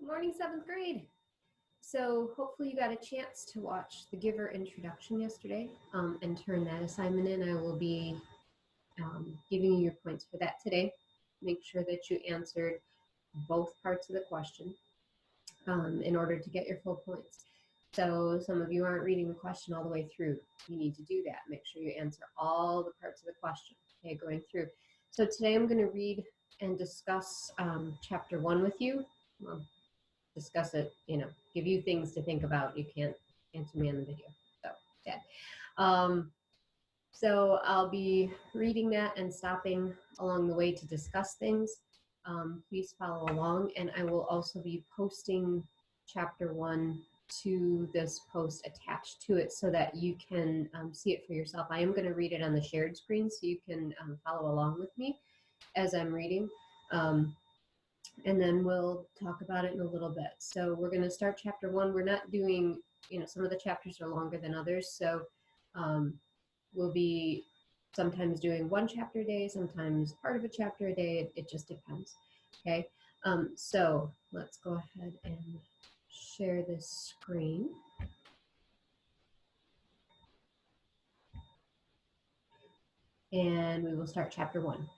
Good morning, 7th grade. So hopefully you got a chance to watch the Giver introduction yesterday and turn that assignment in. I will be giving you your points for that today. Make sure that you answered both parts of the question in order to get your full points. So some of you aren't reading the question all the way through. You need to do that. Make sure you answer all the parts of the question, okay, going through. So today I'm going to read and discuss chapter 1 with you. Well, discuss it, give you things to think about. You can't answer me on the video, so yeah. So I'll be reading that and stopping along the way to discuss things. Please follow along, and I will also be posting chapter 1 to this post attached to it so that you can see it for yourself. I am going to read it on the shared screen so you can follow along with me as I'm reading. And then we'll talk about it in a little bit. So we're going to start chapter 1. We're not doing, some of the chapters are longer than others. So we'll be sometimes doing one chapter a day, sometimes part of a chapter a day. It just depends. Okay. So let's go ahead and share this screen. And we will start chapter 1.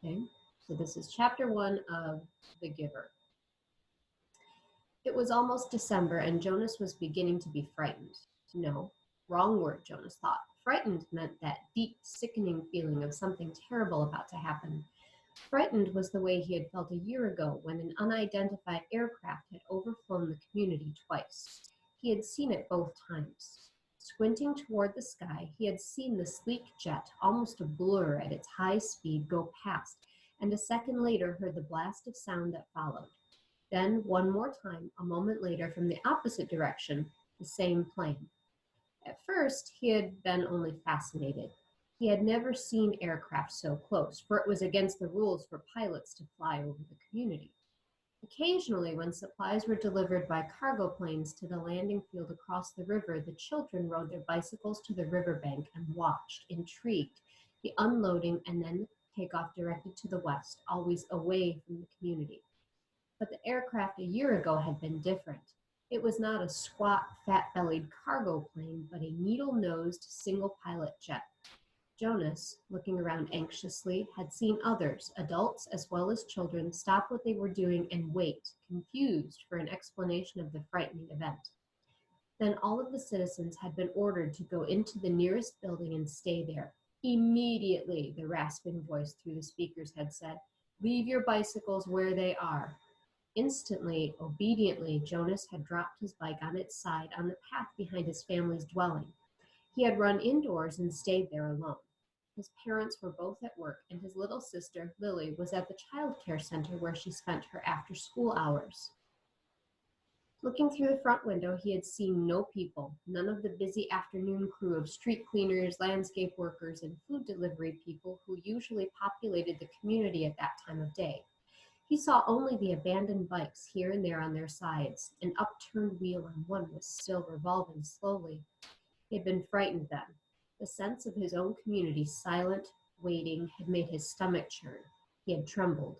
Okay. So this is chapter 1 of The Giver. It was almost December, and Jonas was beginning to be frightened. No, wrong word, Jonas thought. Frightened meant that deep, sickening feeling of something terrible about to happen. Frightened was the way he had felt a year ago when an unidentified aircraft had overflown the community twice. He had seen it both times. Squinting toward the sky, he had seen the sleek jet, almost a blur at its high speed, go past, and a second later heard the blast of sound that followed. Then, one more time, a moment later, from the opposite direction, the same plane. At first, he had been only fascinated. He had never seen aircraft so close, for it was against the rules for pilots to fly over the community. Occasionally, when supplies were delivered by cargo planes to the landing field across the river, the children rode their bicycles to the riverbank and watched, intrigued, the unloading and then takeoff directed to the west, always away from the community. But the aircraft a year ago had been different. It was not a squat, fat-bellied cargo plane, but a needle-nosed, single-pilot jet. Jonas, looking around anxiously, had seen others, adults as well as children, stop what they were doing and wait, confused, for an explanation of the frightening event. Then all of the citizens had been ordered to go into the nearest building and stay there. Immediately, the rasping voice through the speakers had said, "Leave your bicycles where they are." Instantly, obediently, Jonas had dropped his bike on its side on the path behind his family's dwelling. He had run indoors and stayed there alone. His parents were both at work, and his little sister, Lily, was at the child care center where she spent her after-school hours. Looking through the front window, he had seen no people, none of the busy afternoon crew of street cleaners, landscape workers, and food delivery people who usually populated the community at that time of day. He saw only the abandoned bikes here and there on their sides. An upturned wheel on one was still revolving slowly. He had been frightened then. The sense of his own community, silent, waiting, had made his stomach churn. He had trembled.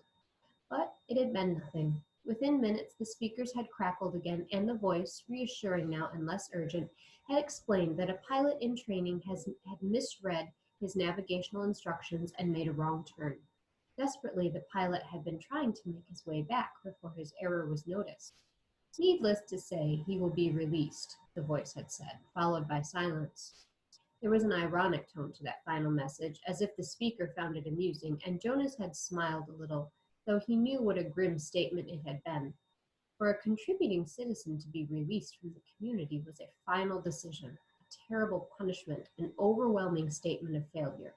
But it had been nothing. Within minutes, the speakers had crackled again, and the voice, reassuring now and less urgent, had explained that a pilot in training had misread his navigational instructions and made a wrong turn. Desperately, the pilot had been trying to make his way back before his error was noticed. "Needless to say, he will be released," the voice had said, followed by silence. There was an ironic tone to that final message, as if the speaker found it amusing, and Jonas had smiled a little, though he knew what a grim statement it had been. For a contributing citizen to be released from the community was a final decision, a terrible punishment, an overwhelming statement of failure.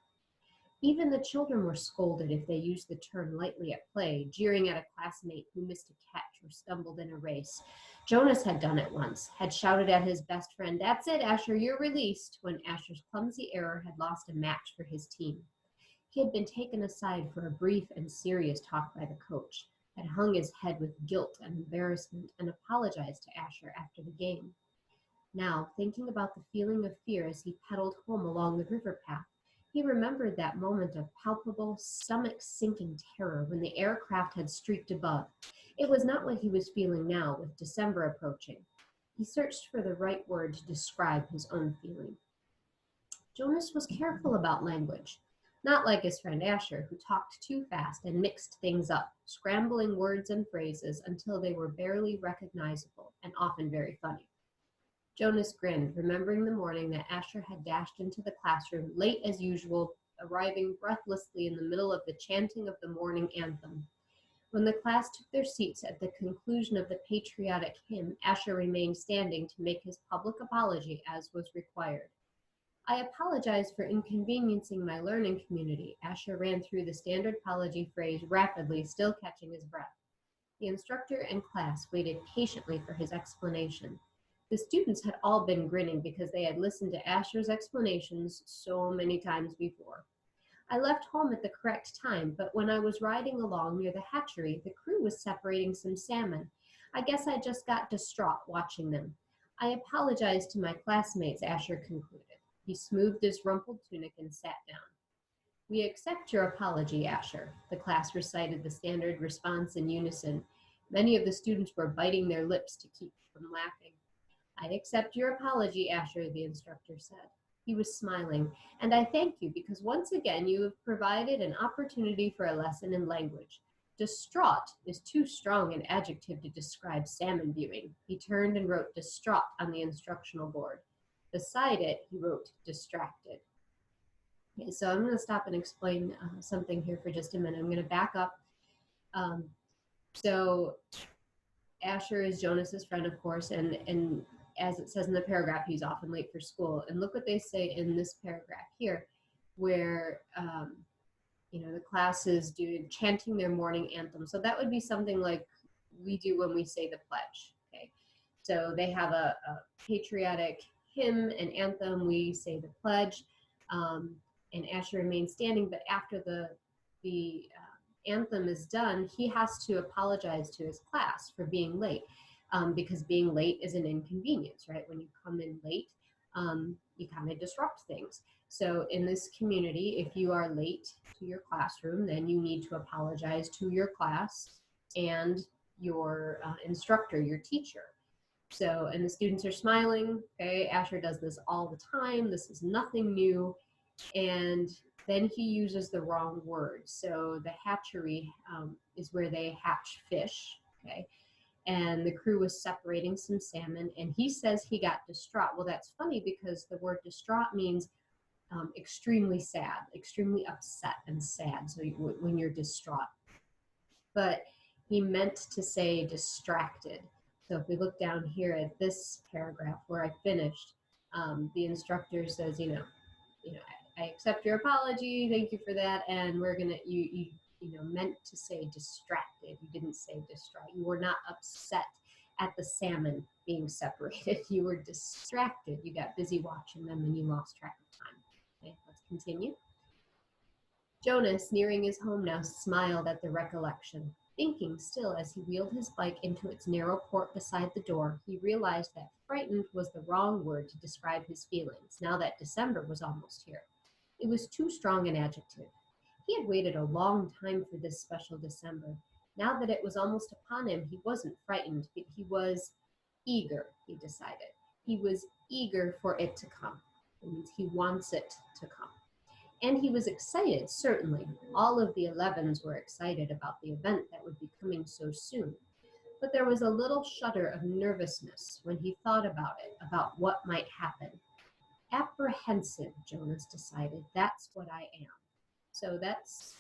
Even the children were scolded if they used the term lightly at play, jeering at a classmate who missed a catch or stumbled in a race. Jonas had done it once, had shouted at his best friend, "That's it, Asher, you're released," when Asher's clumsy error had lost a match for his team. He had been taken aside for a brief and serious talk by the coach, had hung his head with guilt and embarrassment, and apologized to Asher after the game. Now, thinking about the feeling of fear as he pedaled home along the river path, he remembered that moment of palpable, stomach-sinking terror when the aircraft had streaked above. It was not what he was feeling now with December approaching. He searched for the right word to describe his own feeling. Jonas was careful about language, not like his friend Asher, who talked too fast and mixed things up, scrambling words and phrases until they were barely recognizable and often very funny. Jonas grinned, remembering the morning that Asher had dashed into the classroom late as usual, arriving breathlessly in the middle of the chanting of the morning anthem. When the class took their seats at the conclusion of the patriotic hymn, Asher remained standing to make his public apology as was required. I apologize for inconveniencing my learning community. Asher ran through the standard apology phrase rapidly, still catching his breath. The instructor and class waited patiently for his explanation. The students had all been grinning because they had listened to Asher's explanations so many times before. I left home at the correct time, but when I was riding along near the hatchery, the crew was separating some salmon. I guess I just got distraught watching them. I apologize to my classmates, Asher concluded. He smoothed his rumpled tunic and sat down. We accept your apology, Asher. The class recited the standard response in unison. Many of the students were biting their lips to keep from laughing. I accept your apology, Asher, the instructor said. He was smiling, and I thank you because once again you have provided an opportunity for a lesson in language. Distraught is too strong an adjective to describe salmon viewing. He turned and wrote distraught on the instructional board. Beside it, he wrote distracted. Okay, so I'm going to stop and explain something here for just a minute. I'm going to back up. So Asher is Jonas's friend, of course, and as it says in the paragraph, he's often late for school. And look what they say in this paragraph here, where the class is chanting their morning anthem. So that would be something like we do when we say the pledge. Okay, so they have a patriotic hymn and anthem. We say the pledge, and Asher remains standing. But after the anthem is done, he has to apologize to his class for being late, because being late is an inconvenience, right? When you come in late, you kind of disrupt things. So in this community, if you are late to your classroom, then you need to apologize to your class and your instructor, your teacher. So, and the students are smiling, okay? Asher does this all the time. This is nothing new. And then he uses the wrong word. So the hatchery is where they hatch fish, okay? And the crew was separating some salmon, and he says he got distraught. Well, that's funny because the word distraught means extremely sad, extremely upset and sad. So when you're distraught. But he meant to say distracted. So if we look down here at this paragraph where I finished, the instructor says, I accept your apology. Thank you for that. And we're gonna you meant to say distracted. You didn't say distraught. You were not upset at the salmon being separated. You were distracted. You got busy watching them and you lost track of time. Okay, let's continue. Jonas, nearing his home now, smiled at the recollection. Thinking still as he wheeled his bike into its narrow court beside the door, he realized that frightened was the wrong word to describe his feelings, now that December was almost here. It was too strong an adjective. He had waited a long time for this special December. Now that it was almost upon him, he wasn't frightened, but he was eager, he decided. He was eager for it to come. It means he wants it to come. And he was excited, certainly. All of the 11s were excited about the event that would be coming so soon. But there was a little shudder of nervousness when he thought about it, about what might happen. Apprehensive, Jonas decided. That's what I am. So that's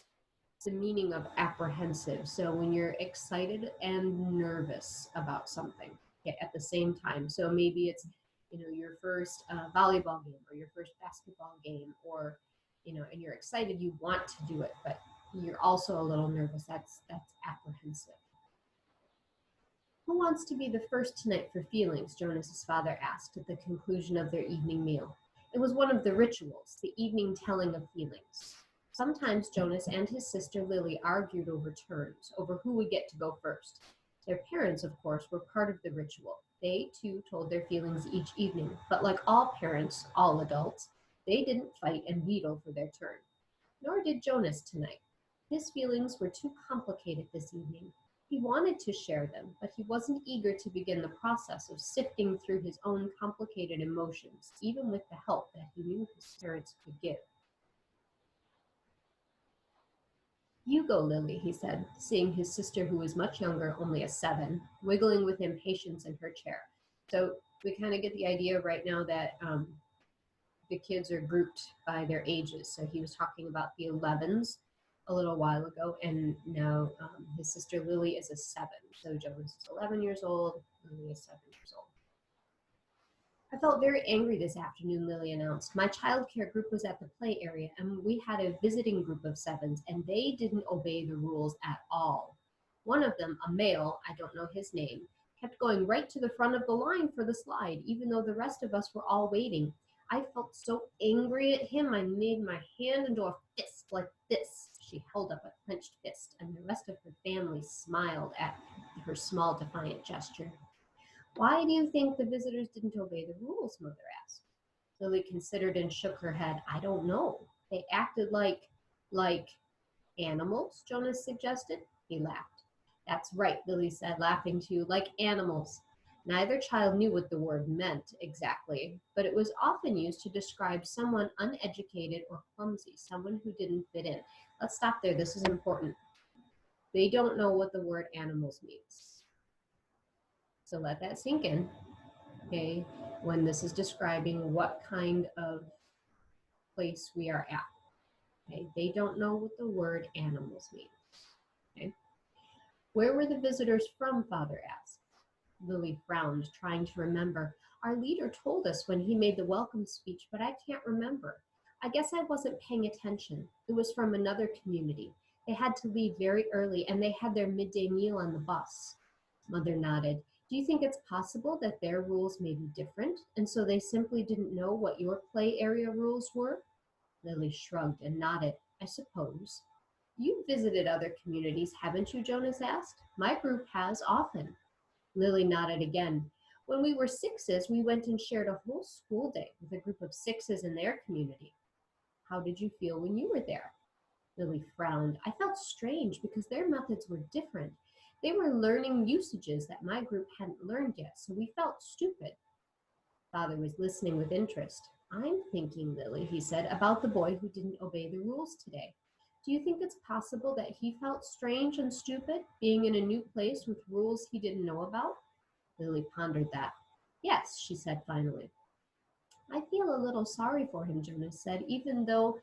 the meaning of apprehensive. So when you're excited and nervous about something at the same time. So maybe it's, your first volleyball game or your first basketball game, or and you're excited, you want to do it, but you're also a little nervous. That's apprehensive. Who wants to be the first tonight for feelings? Jonas's father asked at the conclusion of their evening meal. It was one of the rituals, the evening telling of feelings. Sometimes Jonas and his sister Lily argued over turns, over who would get to go first. Their parents, of course, were part of the ritual. They, too, told their feelings each evening, but like all parents, all adults, they didn't fight and wheedle for their turn. Nor did Jonas tonight. His feelings were too complicated this evening. He wanted to share them, but he wasn't eager to begin the process of sifting through his own complicated emotions, even with the help that he knew his parents could give. "You go, Lily," he said, seeing his sister, who was much younger, only a 7, wiggling with impatience in her chair. So we kind of get the idea right now that the kids are grouped by their ages. So he was talking about the 11s a little while ago, and now his sister Lily is a 7. So Jonas is 11 years old, Lily is 7 years old. "I felt very angry this afternoon," Lily announced. "My childcare group was at the play area, and we had a visiting group of 7s, and they didn't obey the rules at all. One of them, a male, I don't know his name, kept going right to the front of the line for the slide, even though the rest of us were all waiting. I felt so angry at him, I made my hand into a fist like this." She held up a clenched fist, and the rest of her family smiled at her small, defiant gesture. "Why do you think the visitors didn't obey the rules?" Mother asked. Lily considered and shook her head. "I don't know. They acted like animals," Jonas suggested. He laughed. "That's right," Lily said, laughing too, "like animals." Neither child knew what the word meant exactly, but it was often used to describe someone uneducated or clumsy, someone who didn't fit in. Let's stop there. This is important. They don't know what the word animals means. So let that sink in, okay, when this is describing what kind of place we are at. Okay, they don't know what the word animals means. Okay. "Where were the visitors from?" Father asked. Lily frowned, trying to remember. "Our leader told us when he made the welcome speech, but I can't remember. I guess I wasn't paying attention. It was from another community. They had to leave very early, and they had their midday meal on the bus." Mother nodded. "Do you think it's possible that their rules may be different, and so they simply didn't know what your play area rules were?" Lily shrugged and nodded. "I suppose." "You've visited other communities, haven't you?" Jonas asked. "My group has, often." Lily nodded again. "When we were 6s, we went and shared a whole school day with a group of 6s in their community." "How did you feel when you were there?" Lily frowned. "I felt strange because their methods were different. They were learning usages that my group hadn't learned yet, so we felt stupid." Father was listening with interest. "I'm thinking, Lily," he said, "about the boy who didn't obey the rules today. Do you think it's possible that he felt strange and stupid, being in a new place with rules he didn't know about?" Lily pondered that. "Yes," she said finally. "I feel a little sorry for him," Jonas said. "Even though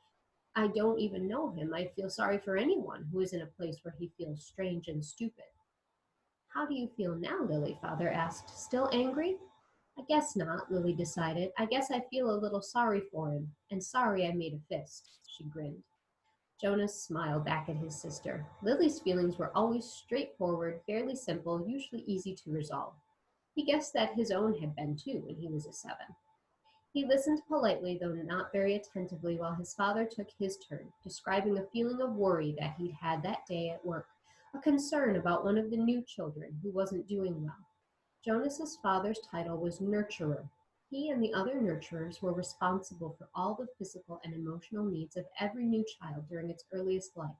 I don't even know him, I feel sorry for anyone who is in a place where he feels strange and stupid." "How do you feel now, Lily?" Father asked. "Still angry?" "I guess not," Lily decided. "I guess I feel a little sorry for him, and sorry I made a fist." She grinned. Jonas smiled back at his sister. Lily's feelings were always straightforward, fairly simple, usually easy to resolve. He guessed that his own had been too when he was a 7. He listened politely, though not very attentively, while his father took his turn, describing a feeling of worry that he'd had that day at work, a concern about one of the new children who wasn't doing well. Jonas's father's title was nurturer. He and the other nurturers were responsible for all the physical and emotional needs of every new child during its earliest life.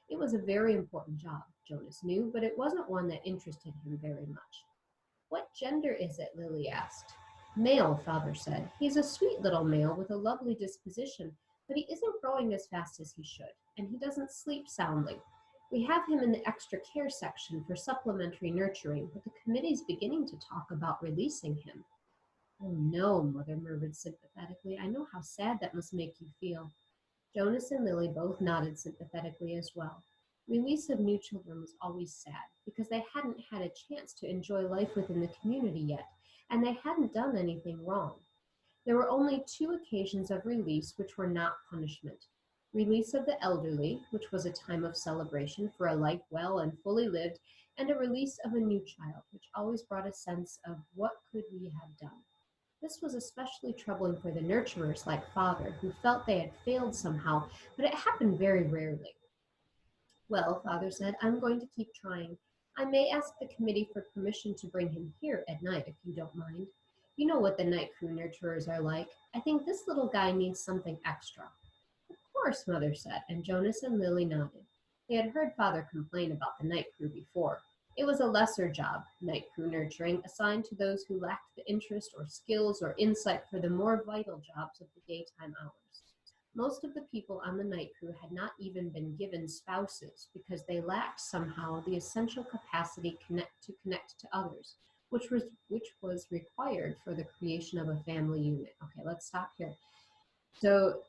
It was a very important job, Jonas knew, but it wasn't one that interested him very much. "What gender is it?" Lily asked. "Male," Father said. "He's a sweet little male with a lovely disposition, but he isn't growing as fast as he should, and he doesn't sleep soundly. We have him in the extra care section for supplementary nurturing, but the committee's beginning to talk about releasing him." "Oh no," Mother murmured sympathetically. "I know how sad that must make you feel." Jonas and Lily both nodded sympathetically as well. Release of new children was always sad because they hadn't had a chance to enjoy life within the community yet, and they hadn't done anything wrong. There were only 2 occasions of release which were not punishment. Release of the elderly, which was a time of celebration for a life well and fully lived, and a release of a new child, which always brought a sense of what could we have done. This was especially troubling for the nurturers like Father, who felt they had failed somehow, but it happened very rarely. "Well," Father said, "I'm going to keep trying. I may ask the committee for permission to bring him here at night, if you don't mind. You know what the night crew nurturers are like. I think this little guy needs something extra." "Of course," Mother said, and Jonas and Lily nodded. They had heard Father complain about the night crew before. It was a lesser job, night crew nurturing, assigned to those who lacked the interest or skills or insight for the more vital jobs of the daytime hours. Most of the people on the night crew had not even been given spouses because they lacked somehow the essential capacity to connect to others, which was required for the creation of a family unit. Okay, let's stop here. So,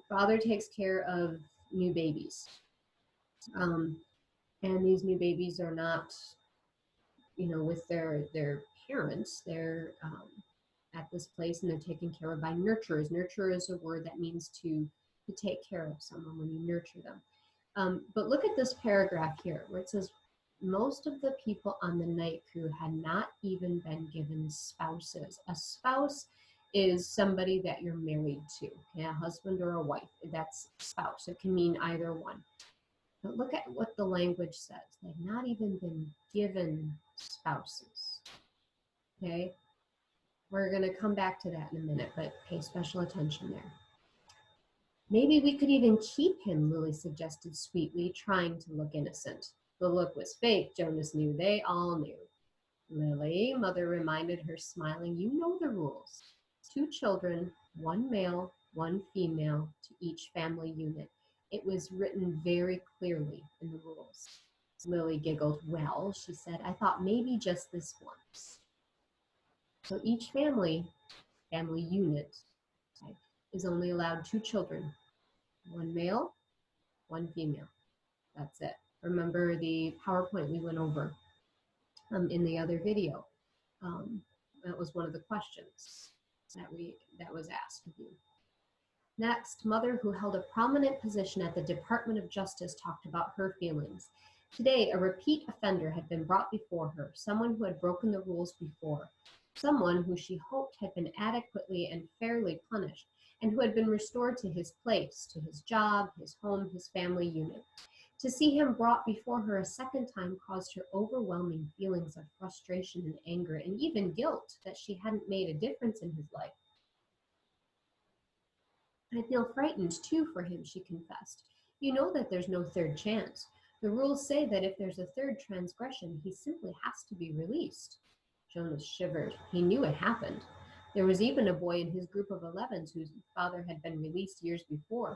father takes care of new babies, um, and these new babies are not, with their parents. They're at this place, and they're taken care of by nurturers. Nurture is a word that means to take care of someone when you nurture them. But look at this paragraph here where it says, most of the people on the night crew had not even been given spouses. A spouse is somebody that you're married to, okay? A husband or a wife. That's spouse. It can mean either one. But look at what the language says. They've not even been given spouses. Okay? We're going to come back to that in a minute, but pay special attention there. Maybe we could even keep him, Lily suggested sweetly, trying to look innocent. The look was fake, Jonas knew. They all knew. Lily, Mother reminded her, smiling, you know the rules. 2 children, 1 male, 1 female to each family unit. It was written very clearly in the rules. Lily giggled. Well, she said, I thought maybe just this once. So each family unit, okay, is only allowed 2 children, 1 male, 1 female. That's it. Remember the PowerPoint we went over in the other video. That was one of the questions that was asked of you. Next, Mother, who held a prominent position at the Department of Justice, talked about her feelings. Today, a repeat offender had been brought before her, someone who had broken the rules before, someone who she hoped had been adequately and fairly punished, and who had been restored to his place, to his job, his home, his family unit. To see him brought before her a second time caused her overwhelming feelings of frustration and anger, and even guilt that she hadn't made a difference in his life. I feel frightened, too, for him, she confessed. You know that there's no third chance. The rules say that if there's a third transgression, he simply has to be released. Jonas shivered. He knew it happened. There was even a boy in his group of 11s whose father had been released years before.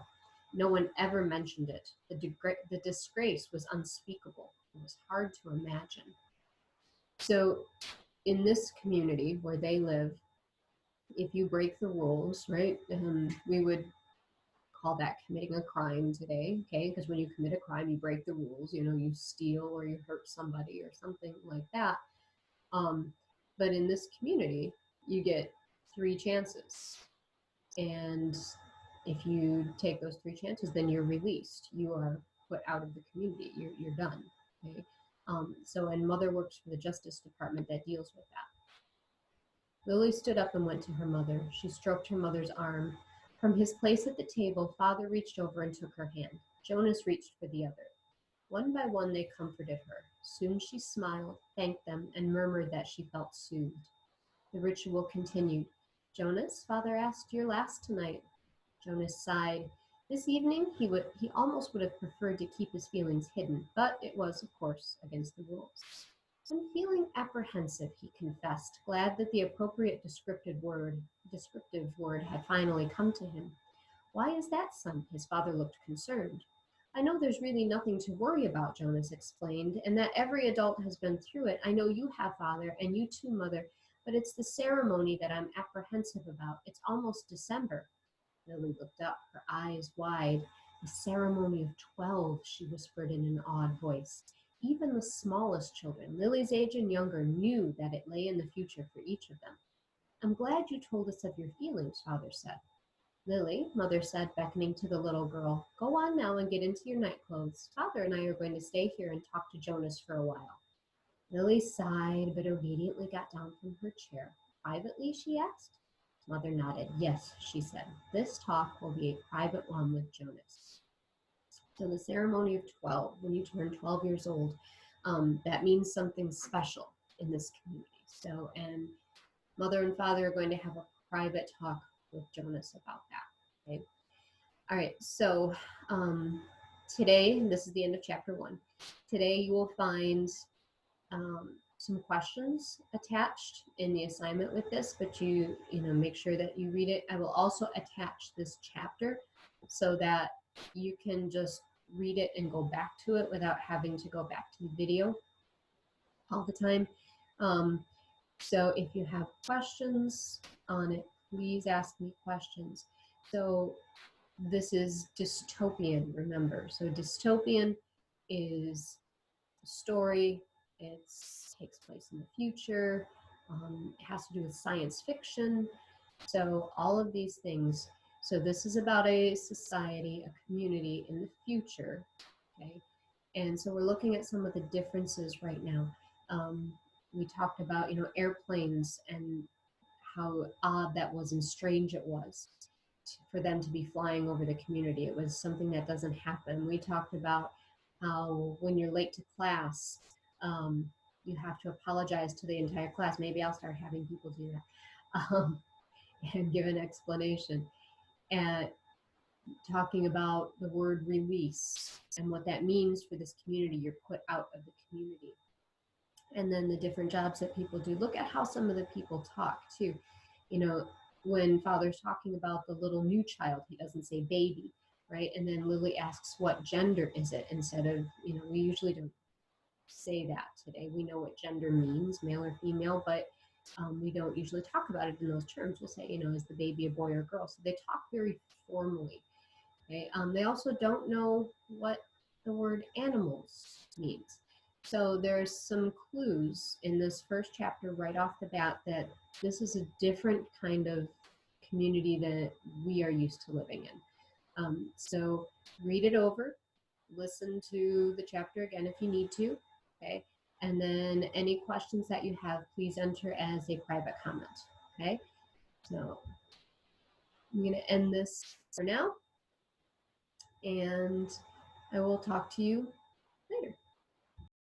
No one ever mentioned it. The disgrace was unspeakable. It was hard to imagine. So in this community where they live, if you break the rules, right, we would call that committing a crime today, okay? Because when you commit a crime, you break the rules. You steal or you hurt somebody or something like that. But in this community, you get 3 chances. And if you take those 3 chances, then you're released. You are put out of the community. You're done, okay? And Mother works for the Justice Department that deals with that. Lily stood up and went to her mother. She stroked her mother's arm. From his place at the table, Father reached over and took her hand. Jonas reached for the other. One by one, they comforted her. Soon she smiled, thanked them, and murmured that she felt soothed. The ritual continued. Jonas, Father asked, you're last tonight. Jonas sighed. This evening, he almost would have preferred to keep his feelings hidden, but it was, of course, against the rules. I'm feeling apprehensive, he confessed, glad that the appropriate descriptive word had finally come to him. Why is that, son? His father looked concerned. I know there's really nothing to worry about, Jonas explained, and that every adult has been through it. I know you have, Father, and you too, Mother, but it's the ceremony that I'm apprehensive about. It's almost December. Lily looked up, her eyes wide. A ceremony of 12, she whispered in an awed voice. Even the smallest children, Lily's age and younger, knew that it lay in the future for each of them. I'm glad you told us of your feelings, Father said. Lily, Mother said, beckoning to the little girl, go on now and get into your night clothes. Father and I are going to stay here and talk to Jonas for a while. Lily sighed, but obediently got down from her chair. Privately, she asked. Mother nodded. Yes, she said. This talk will be a private one with Jonas. So the ceremony of 12, when you turn 12 years old, that means something special in this community. So, and Mother and Father are going to have a private talk with Jonas about that. Okay. All right. So today, this is the end of chapter 1. Today you will find some questions attached in the assignment with this, but you know, make sure that you read it. I will also attach this chapter so that you can just read it and go back to it without having to go back to the video all the time. So if you have questions on it, please ask me questions. So this is dystopian, remember. So dystopian is a story. It takes place in the future. It has to do with science fiction. So all of these things. So this is about a society, a community in the future. Okay. And so we're looking at some of the differences right now. We talked about, you know, airplanes and how odd that was and strange it was for them to be flying over the community. It was something that doesn't happen. We talked about how when you're late to class, you have to apologize to the entire class. Maybe I'll start having people do that and give an explanation. And talking about the word release and what that means for this community. You're put out of the community. And then the different jobs that people do. Look at how some of the people talk too. You know, when Father's talking about the little new child, he doesn't say baby, right? And then Lily asks, what gender is it? Instead of, you know, we usually don't say that today. We know what gender means, male or female, but we don't usually talk about it in those terms. We'll say, you know, is the baby a boy or girl? So they talk very formally. Okay? They also don't know what the word animals means. So there's some clues in this first chapter right off the bat that this is a different kind of community that we are used to living in. So read it over, listen to the chapter again if you need to, okay? And then any questions that you have, please enter as a private comment, okay? So I'm gonna end this for now, and I will talk to you